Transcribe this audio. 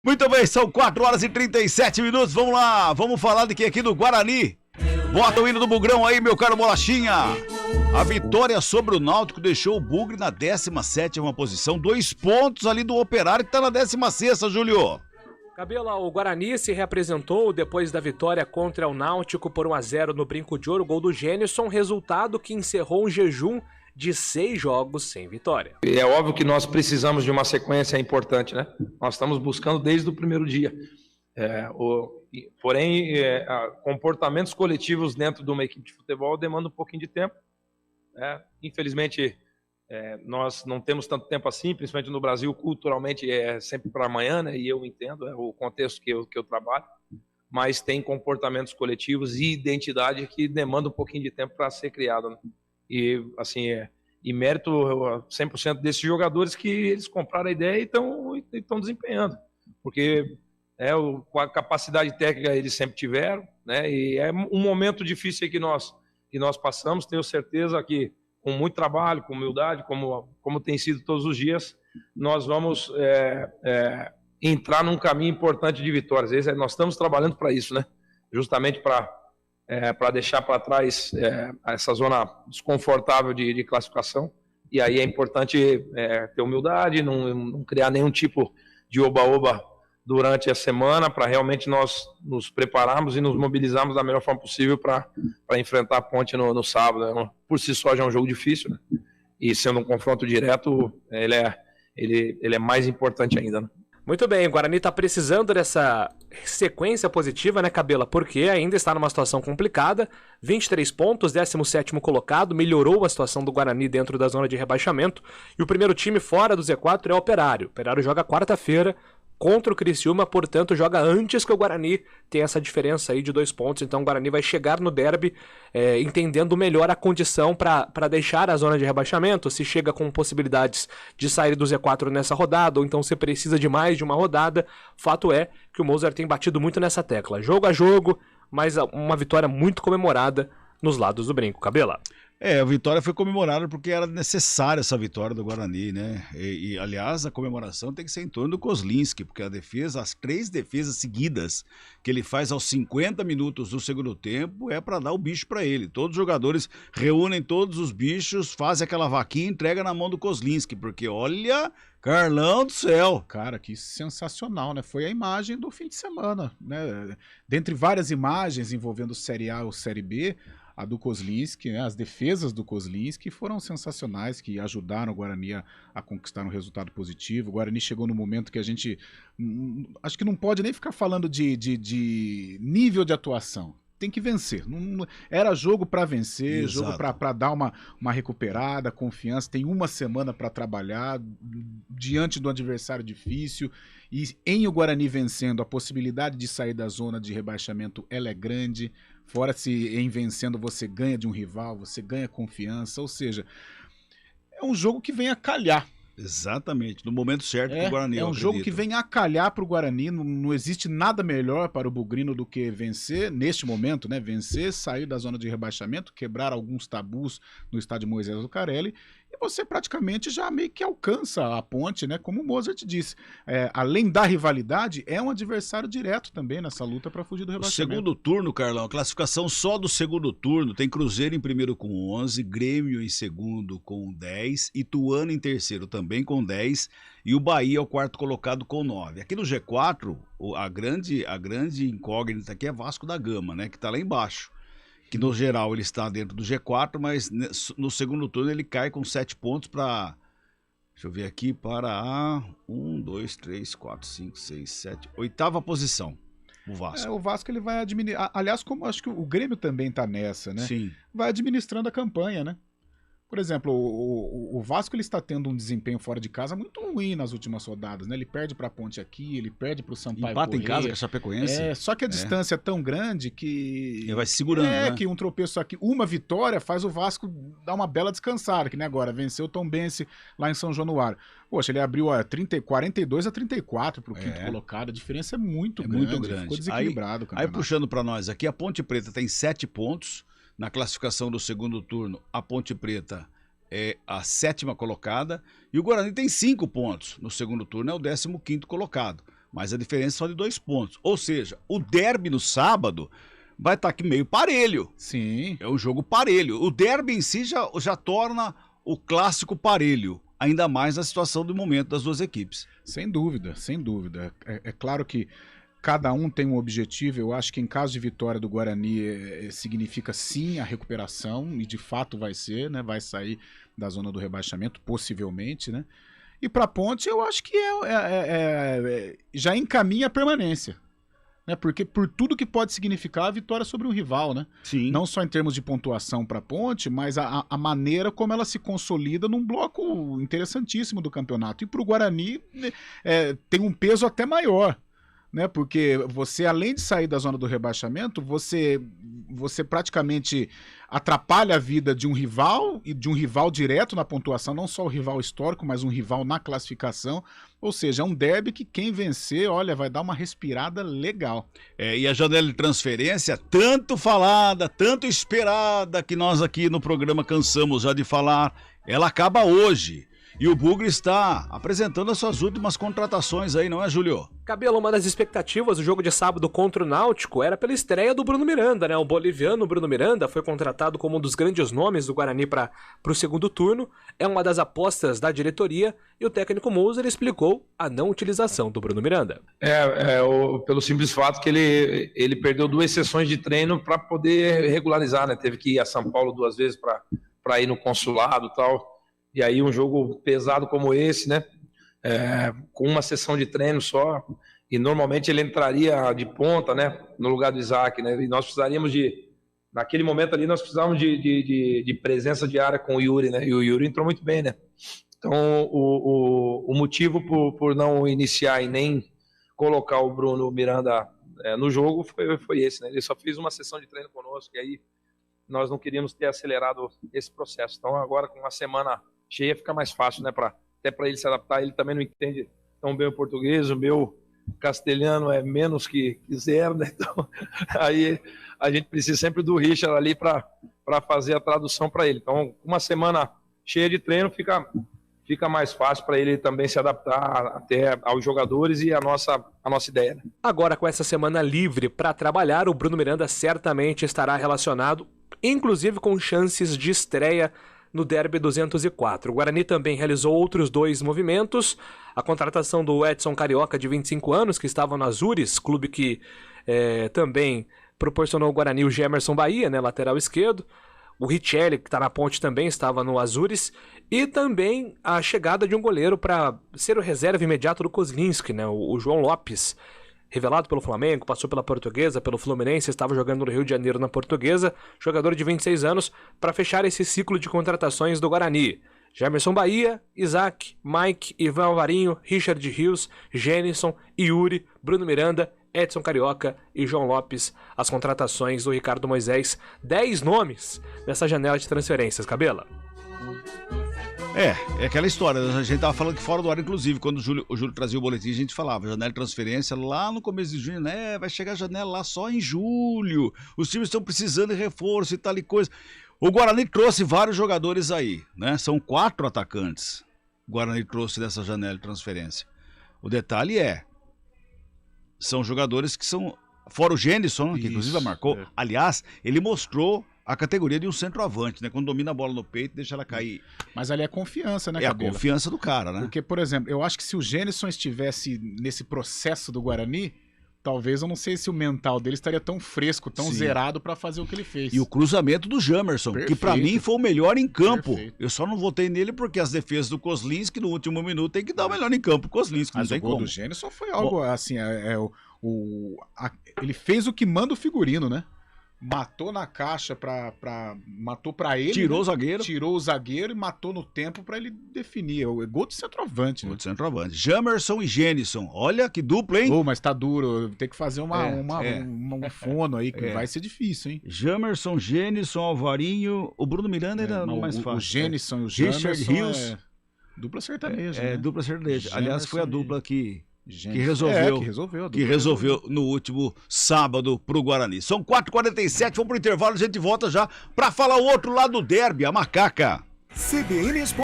Muito bem, são 4 horas e 37 minutos. Vamos lá, vamos falar de quem aqui do Guarani. Bota o hino do Bugrão aí, meu caro Bolachinha. A vitória sobre o Náutico deixou o Bugre na 17ª posição. 2 pontos ali do Operário que tá na 16ª, Júlio. Cabela, o Guarani se reapresentou depois da vitória contra o Náutico por 1-0 no Brinco de Ouro, gol do Gênison, resultado que encerrou um jejum de 6 jogos sem vitória. É óbvio que nós precisamos de uma sequência importante, né? Nós estamos buscando desde o primeiro dia. Porém, comportamentos coletivos dentro de uma equipe de futebol demandam um pouquinho de tempo. Infelizmente, nós não temos tanto tempo assim, principalmente no Brasil, culturalmente é sempre para amanhã, né? E eu entendo, é o contexto que eu trabalho, mas tem comportamentos coletivos e identidade que demandam um pouquinho de tempo para ser criado, né? E, assim, e mérito 100% desses jogadores que eles compraram a ideia e estão desempenhando, porque a capacidade técnica eles sempre tiveram, né? E é um momento difícil que nós passamos, tenho certeza que com muito trabalho, com humildade, como tem sido todos os dias, nós vamos entrar num caminho importante de vitórias. Nós estamos trabalhando para isso, né? Justamente para deixar para trás essa zona desconfortável de classificação. E aí é importante ter humildade, não criar nenhum tipo de oba-oba durante a semana, para realmente nós nos prepararmos e nos mobilizarmos da melhor forma possível para enfrentar a Ponte no sábado, né? Por si só já é um jogo difícil, né? E sendo um confronto direto, ele é mais importante ainda, né? Muito bem, o Guarani está precisando dessa sequência positiva, né, Cabela? Porque ainda está numa situação complicada, 23 pontos, 17º colocado, melhorou a situação do Guarani dentro da zona de rebaixamento, e o primeiro time fora do Z4 é o Operário. O Operário joga quarta-feira contra o Criciúma, portanto joga antes que o Guarani, tem essa diferença aí de 2 pontos, então o Guarani vai chegar no derby entendendo melhor a condição para deixar a zona de rebaixamento, se chega com possibilidades de sair do Z4 nessa rodada, ou então se precisa de mais de uma rodada. Fato é que o Mozart tem batido muito nessa tecla, jogo a jogo, mas uma vitória muito comemorada nos lados do Brinco. Cabela. A vitória foi comemorada porque era necessária essa vitória do Guarani, né? Aliás, a comemoração tem que ser em torno do Kozlinski, porque as 3 defesas seguidas que ele faz aos 50 minutos do segundo tempo é para dar o bicho para ele. Todos os jogadores reúnem todos os bichos, fazem aquela vaquinha e entregam na mão do Kozlinski, porque olha, Carlão do céu! Cara, que sensacional, né? Foi a imagem do fim de semana, né? Dentre várias imagens envolvendo Série A ou Série B, a do Kozlinski, né? As defesas do Kozlinski foram sensacionais, que ajudaram o Guarani a conquistar um resultado positivo. O Guarani chegou no momento que a gente acho que não pode nem ficar falando de nível de atuação. Tem que vencer. Era jogo para vencer, exato, jogo para dar uma recuperada, confiança. Tem uma semana para trabalhar diante do adversário difícil. E em o Guarani vencendo, a possibilidade de sair da zona de rebaixamento ela é grande. Fora se em vencendo você ganha de um rival, você ganha confiança. Ou seja, é um jogo que vem a calhar. Exatamente, no momento certo para o Guarani. É um jogo que vem a calhar para o Guarani, não existe nada melhor para o Bugrino do que vencer, neste momento, né? Vencer, sair da zona de rebaixamento, quebrar alguns tabus no estádio Moisés Lucarelli, e você praticamente já meio que alcança a Ponte, né? Como o Mozart disse. Além da rivalidade, é um adversário direto também nessa luta para fugir do rebaixamento. O segundo turno, Carlão, a classificação só do segundo turno, tem Cruzeiro em primeiro com 11, Grêmio em segundo com 10, Ituano em terceiro também com 10 e o Bahia é o quarto colocado com 9. Aqui no G4, a grande incógnita aqui é Vasco da Gama, né? Que está lá embaixo. Que no geral ele está dentro do G4, mas no segundo turno ele cai com 7 pontos para, deixa eu ver aqui, para a 1, 2, 3, 4, 5, 6, 7, 8ª posição, o Vasco. O Vasco ele vai administrar, aliás, como acho que o Grêmio também está nessa, né? Sim. Vai administrando a campanha, né? Por exemplo, o Vasco ele está tendo um desempenho fora de casa muito ruim nas últimas rodadas, né? Ele perde para a Ponte aqui, ele perde para o Sampaio Empata Corrêa. em casa com a Chapecoense. Só que a distância é tão grande que... Ele vai se segurando, né? Que um tropeço aqui, uma vitória faz o Vasco dar uma bela descansada, que nem agora, venceu o Tombense lá em São Januário. Poxa, ele abriu 42-34 para o quinto colocado, a diferença é muito grande. Ficou desequilibrado. Aí puxando para nós aqui, a Ponte Preta tem 7 pontos, na classificação do segundo turno, a Ponte Preta é a 7ª colocada e o Guarani tem 5 pontos. No segundo turno é o 15º colocado. mas a diferença é só de 2 pontos. Ou seja, o derby no sábado vai estar aqui meio parelho. Sim. É um jogo parelho. O derby em si já torna o clássico parelho, ainda mais na situação do momento das duas equipes. Sem dúvida, sem dúvida. É claro que cada um tem um objetivo. Eu acho que em caso de vitória do Guarani significa sim a recuperação, e de fato vai ser, né? Vai sair da zona do rebaixamento, possivelmente, né? E para a Ponte eu acho que já encaminha a permanência. Né? Porque por tudo que pode significar a vitória sobre um rival, né? Sim. Não só em termos de pontuação para a Ponte, mas a maneira como ela se consolida num bloco interessantíssimo do campeonato. E para o Guarani tem um peso até maior, né? Porque você, além de sair da zona do rebaixamento, você praticamente atrapalha a vida de um rival, e de um rival direto na pontuação, não só o rival histórico, mas um rival na classificação. Ou seja, é um derby que quem vencer, olha, vai dar uma respirada legal. E a janela de transferência, tanto falada, tanto esperada, que nós aqui no programa cansamos já de falar, ela acaba hoje. E o Bugre está apresentando as suas últimas contratações aí, não é, Júlio? Cabelo, uma das expectativas do jogo de sábado contra o Náutico era pela estreia do Bruno Miranda, né? O boliviano Bruno Miranda foi contratado como um dos grandes nomes do Guarani para o segundo turno. É uma das apostas da diretoria e o técnico Moser explicou a não utilização do Bruno Miranda. Pelo simples fato que ele perdeu 2 sessões de treino para poder regularizar, né? Teve que ir a São Paulo 2 vezes para ir no consulado e tal. E aí um jogo pesado como esse, né? Com uma sessão de treino só, e normalmente ele entraria de ponta, né? No lugar do Isaac, né? E nós precisaríamos naquele momento ali, nós precisávamos de presença diária com o Yuri, né? E o Yuri entrou muito bem, né? Então o motivo por não iniciar e nem colocar o Bruno Miranda no jogo foi esse, né? Ele só fez uma sessão de treino conosco, e aí nós não queríamos ter acelerado esse processo. Então agora, com uma semana cheia, fica mais fácil, né? Até para ele se adaptar. Ele também não entende tão bem o português, o meu castelhano é menos que 0, né? Então aí a gente precisa sempre do Richard ali para fazer a tradução para ele. Então, uma semana cheia de treino fica mais fácil para ele também se adaptar até aos jogadores e a nossa ideia, né? Agora, com essa semana livre para trabalhar, o Bruno Miranda certamente estará relacionado, inclusive com chances de estreia no Derby 204. O Guarani também realizou outros 2 movimentos: a contratação do Edson Carioca, de 25 anos, que estava no Azures, clube que também proporcionou ao Guarani o Gemerson Bahia, né, lateral esquerdo. O Richelli, que está na Ponte, também estava no Azures. E também a chegada de um goleiro para ser o reserva imediato do Kozlinski, né, o João Lopes, revelado pelo Flamengo, passou pela Portuguesa, pelo Fluminense, estava jogando no Rio de Janeiro na Portuguesa, jogador de 26 anos, para fechar esse ciclo de contratações do Guarani. Gemerson Bahia, Isaac, Mike, Ivan Alvarinho, Richard Rios, Jenison, Yuri, Bruno Miranda, Edson Carioca e João Lopes, as contratações do Ricardo Moisés. 10 nomes nessa janela de transferências, Cabela. É aquela história, a gente tava falando que fora do ar, inclusive, quando o Júlio trazia o boletim, a gente falava, janela de transferência lá no começo de junho, né, vai chegar a janela lá só em julho, os times estão precisando de reforço e tal e coisa. O Guarani trouxe vários jogadores aí, né, são 4 atacantes, o Guarani trouxe dessa janela de transferência. O detalhe são jogadores que são, fora o Jenison, que inclusive marcou, aliás, ele mostrou a categoria de um centroavante, né? Quando domina a bola no peito, deixa ela cair. Mas ali é confiança, né, Cabelo? É a confiança do cara, né? Porque, por exemplo, eu acho que se o Jenison estivesse nesse processo do Guarani, talvez, eu não sei se o mental dele estaria tão fresco, tão zerado para fazer o que ele fez. E o cruzamento do Jamerson, que para mim foi o melhor em campo. Perfeito. Eu só não votei nele porque as defesas do Kozlinski no último minuto tem que dar o melhor em campo. Kozlinski, mas não tem como. O gol do Jenison foi algo assim, ele fez o que manda o figurino, né? Matou na caixa matou pra ele. Tirou, né? O zagueiro. Tirou o zagueiro e matou no tempo pra ele definir. É gol de centroavante, né? Gol de centroavante. Jamerson e Jenison. Olha que dupla, hein? Mas tá duro. Tem que fazer um fono aí, que vai ser difícil, hein? Jamerson, Jenison, Alvarinho. O Bruno Miranda era mais fácil. O Jenison e o Richard Rios. Dupla sertaneja. Né? Dupla sertaneja. Aliás, foi a dupla que resolveu no último sábado pro Guarani. São 4h47, vamos pro intervalo, a gente volta já pra falar o outro lado do derby, a macaca. CBN